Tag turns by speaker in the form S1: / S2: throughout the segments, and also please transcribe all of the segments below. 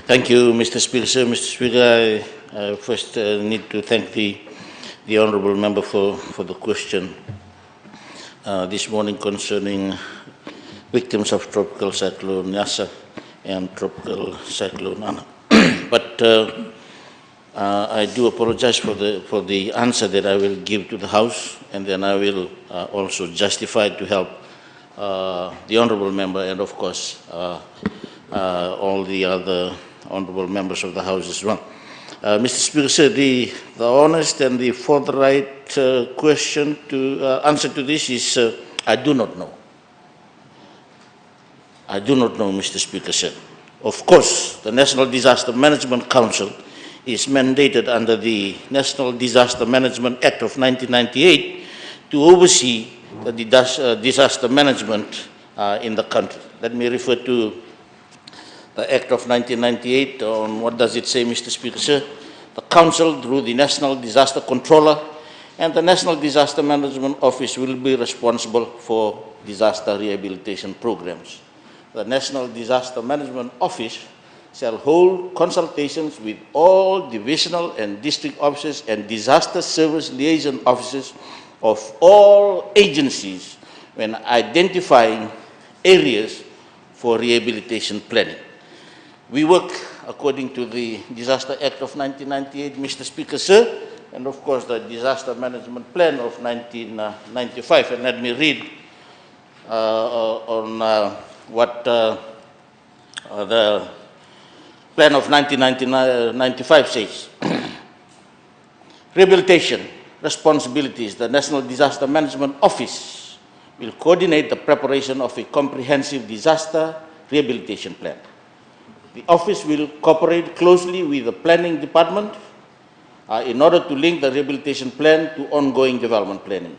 S1: Thank you, Mr. Speaker. Sir, Mr. Speaker, I first need to thank the honourable member for the question this morning concerning victims of Tropical Cyclone Yasa and Tropical Cyclone Ana. But I do apologize for the answer that I will give to the House, and then I will also justify to help the honourable member and, of course, all the other honourable members of the House as well. Mr. Speaker, sir, the honest and the forthright question to answer to this is I do not know. I do not know, Mr. Speaker, sir. Of course, the National Disaster Management Council is mandated under the National Disaster Management Act of 1998 to oversee the disaster management in the country. Let me refer to the Act of 1998 on what does it say, Mr. Speaker, sir? The Council, through the National Disaster Controller and the National Disaster Management Office, will be responsible for disaster rehabilitation programs. The National Disaster Management Office shall hold consultations with all divisional and district officers and disaster service liaison officers of all agencies when identifying areas for rehabilitation planning. We work according to the Disaster Act of 1998, Mr. Speaker, sir, and of course the Disaster Management Plan of 1995. And let me read on what the Plan of 1995 says. Rehabilitation responsibilities. The National Disaster Management Office will coordinate the preparation of a comprehensive disaster rehabilitation plan. The office will cooperate closely with the planning department in order to link the rehabilitation plan to ongoing development planning.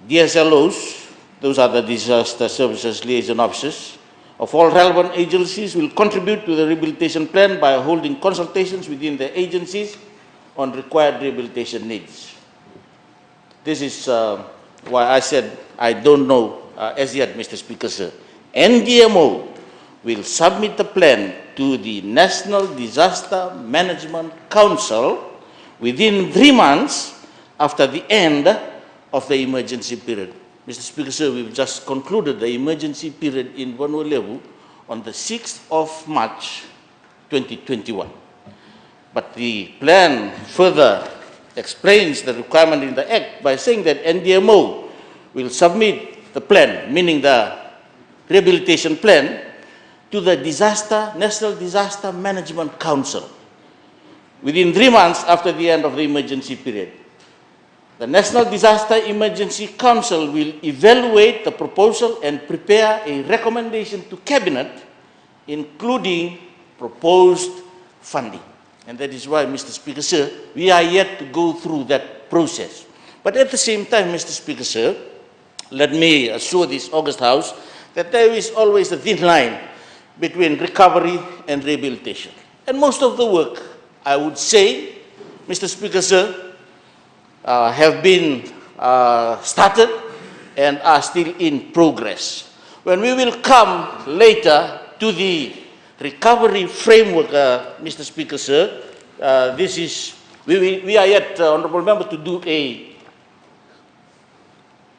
S1: DSLOs, those are the disaster services liaison officers, of all relevant agencies will contribute to the rehabilitation plan by holding consultations within the agencies on required rehabilitation needs. This is why I said I don't know as yet, Mr. Speaker, sir. NDMO will submit the plan to the National Disaster Management Council within 3 months after the end of the emergency period. Mr. Speaker, sir, we've just concluded the emergency period in Vanua Levu on the 6th of March 2021. But the plan further explains the requirement in the Act by saying that NDMO will submit the plan, meaning the rehabilitation plan, to the National Disaster Management Council within 3 months after the end of the emergency period. The National Disaster Emergency Council will evaluate the proposal and prepare a recommendation to Cabinet, including proposed funding. And that is why, Mr. Speaker, sir, we are yet to go through that process. But at the same time, Mr. Speaker, sir, let me assure this August House that there is always a thin line between recovery and rehabilitation. And most of the work, I would say, Mr. Speaker, sir, have been started and are still in progress. When we will come later to the recovery framework, Mr. Speaker, sir, we are yet, Honourable Member, to do a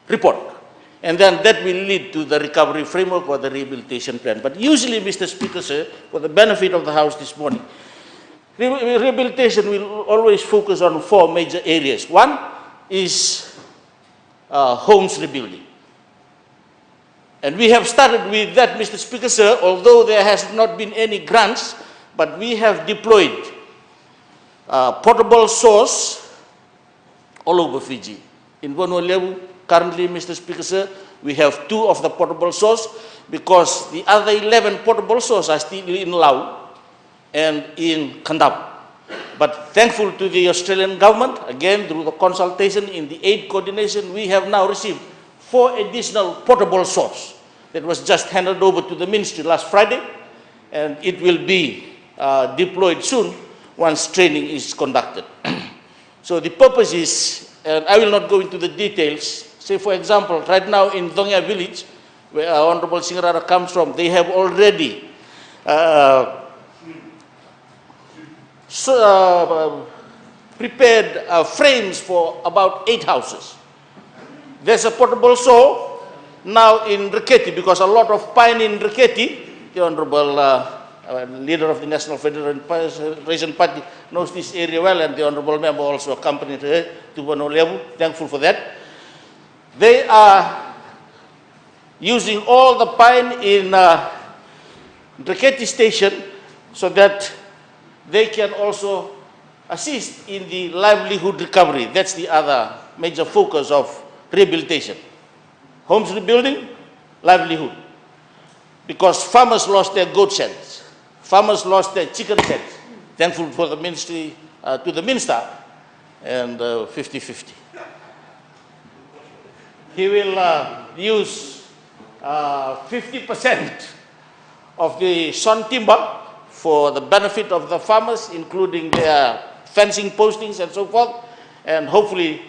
S1: report. And then that will lead to the recovery framework or the rehabilitation plan. But usually, Mr. Speaker, sir, for the benefit of the House this morning, rehabilitation will always focus on 4 major areas. One is homes rebuilding. And we have started with that, Mr. Speaker, sir, although there has not been any grants, but we have deployed portable source all over Fiji. In Vanua Levu, currently, Mr. Speaker, sir, we have 2 of the portable source because the other 11 portable sources are still in Laos and in Kandam. But thankful to the Australian government, again, through the consultation in the aid coordination, we have now received 4 additional portable sources that was just handed over to the ministry last Friday, and it will be deployed soon once training is conducted. So the purpose is, and I will not go into the details. Say, for example, right now in Dongya village, where Honorable Singarara comes from, they have already prepared frames for about 8 houses. There's a portable saw now in Riketi, because a lot of pine in Riketi, the Honorable leader of the National Federation Party knows this area well, and the Honorable member also accompanied her to Vanoleu. Thankful for that. They are using all the pine in Riketi station so that they can also assist in the livelihood recovery. That's the other major focus of rehabilitation. Homes rebuilding, livelihood. Because farmers lost their goat sheds, farmers lost their chicken sheds. Thankful for the ministry, to the minister, and 50-50. He will use 50% of the sawn timber for the benefit of the farmers, including their fencing postings and so forth, and hopefully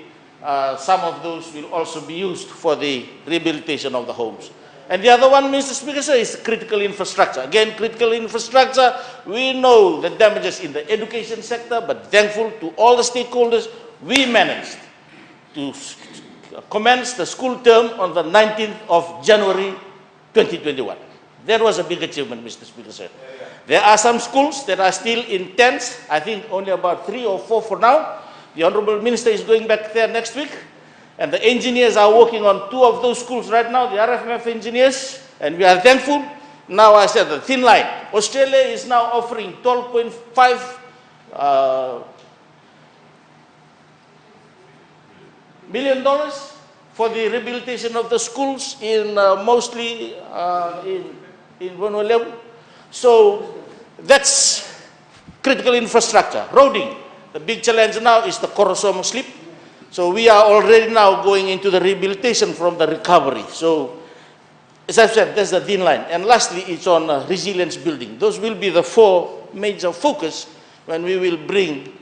S1: some of those will also be used for the rehabilitation of the homes. And the other one, Mr. Speaker, sir, is critical infrastructure. Again, critical infrastructure, we know the damages in the education sector, but thankful to all the stakeholders, we managed to commence the school term on the 19th of January 2021. That was a big achievement, Mr. Speaker, sir. There are some schools that are still in tents, I think only about 3 or 4 for now. The Honorable Minister is going back there next week, and the engineers are working on 2 of those schools right now, the RFMF engineers, and we are thankful. Now I said the thin line. Australia is now offering $12.5 million for the rehabilitation of the schools in mostly in Vanoleu. So that's critical infrastructure. Roading, the big challenge now is the Korosomo slip. So we are already now going into the rehabilitation from the recovery. So as I've said, that's the thin line. And lastly, it's on resilience building. Those will be the 4 major focus when we will bring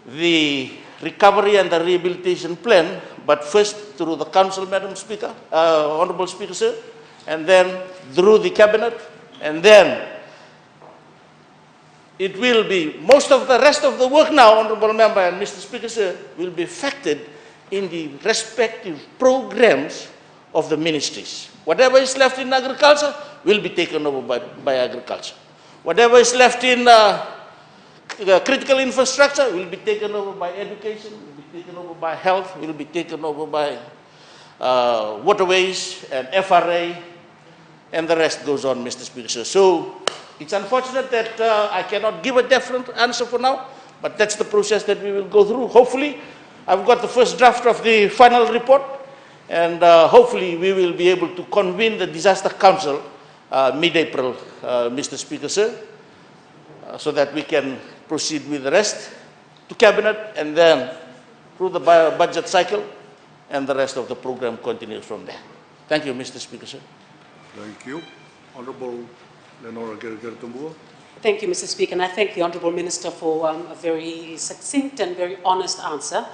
S1: the recovery and the rehabilitation plan, but first through the council, Madam Speaker, Honorable Speaker, sir, and then through the cabinet, and then it will be, most of the rest of the work now, Honorable Member and Mr. Speaker, sir, will be factored in the respective programs of the ministries. Whatever is left in agriculture will be taken over by agriculture. Whatever is left in critical infrastructure will be taken over by education, will be taken over by health, will be taken over by waterways and FRA, and the rest goes on, Mr. Speaker. So it's unfortunate that I cannot give a definite answer for now, but that's the process that we will go through. Hopefully, I've got the first draft of the final report, and hopefully we will be able to convene the Disaster Council mid-April, Mr. Speaker, sir, so that we can proceed with the rest to cabinet, and then through the budget cycle, and the rest of the program continues from there. Thank you, Mr. Speaker, sir.
S2: Thank you. Honorable Leonora Gergertumbua.
S3: Thank you, Mr. Speaker, and I thank the Honourable Minister for a very succinct and very honest answer.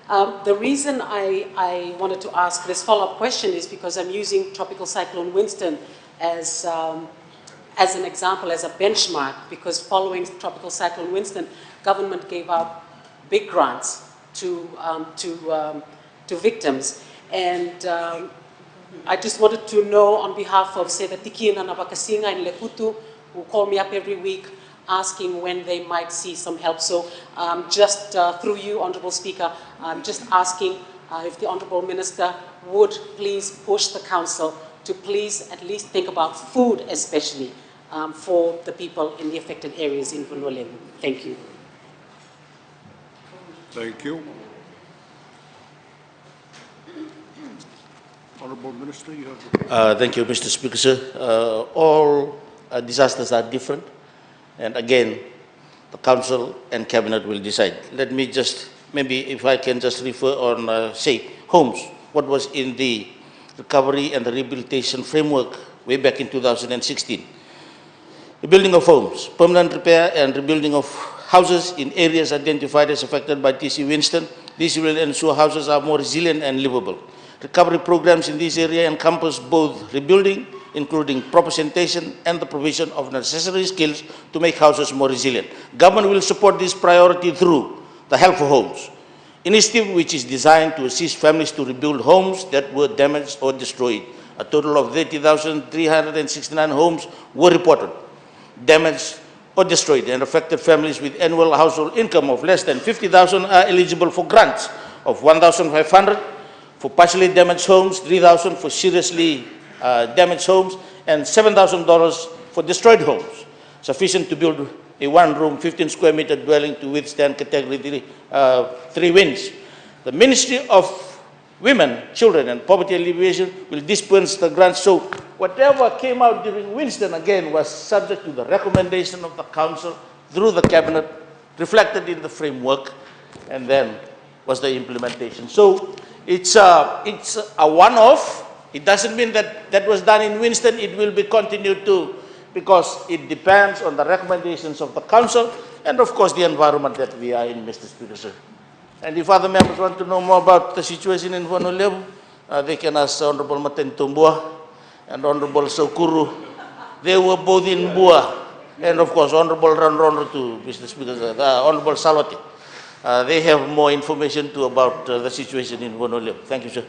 S3: The reason I wanted to ask this follow-up question is because I'm using Tropical Cyclone Winston as an example, as a benchmark, because following Tropical Cyclone Winston, government gave out big grants to victims. And I just wanted to know on behalf of, say, the Tikina Nabakasinga in Lekutu, who call me up every week asking when they might see some help. So just through you, Honourable Speaker, I'm just asking if the Honourable Minister would please push the Council to please at least think about food, especially for the people in the affected areas in Vanoleu. Thank you.
S2: Thank you. Honourable Minister, you have the floor.
S1: Thank you, Mr. Speaker, sir. All disasters are different, and again, the Council and Cabinet will decide. Let me just, maybe if I can just refer on, say, homes, what was in the recovery and the rehabilitation framework way back in 2016. The building of homes, permanent repair and rebuilding of houses in areas identified as affected by TC Winston. This will ensure houses are more resilient and livable. Recovery programs in this area encompass both rebuilding including proper sanitation and the provision of necessary skills to make houses more resilient. Government will support this priority through the Help for Homes initiative, which is designed to assist families to rebuild homes that were damaged or destroyed. A total of 30,369 homes were reported damaged or destroyed, and affected families with annual household income of less than 50,000 are eligible for grants of 1,500 for partially damaged homes, 3,000 for seriously damaged homes, and $7,000 for destroyed homes, sufficient to build a one-room, 15 square meter dwelling to withstand category 3 winds. The Ministry of Women, Children and Poverty Alleviation will dispense the grants. So whatever came out during Winston again was subject to the recommendation of the council through the cabinet, reflected in the framework, and then was the implementation. So it's a one-off. It doesn't mean that that was done in Winston. It will be continued too, because it depends on the recommendations of the council and of course the environment that we are in, Mr. Speaker, sir. And if other members want to know more about the situation in Honolulu, they can ask Honorable Maten Tumbua and Honorable Saukuru. They were both in Bua, and of course Honorable Ranrono too, Mr. Speaker, sir. Honorable Salwati. They have more information too about the situation in Honolulu. Thank you, sir.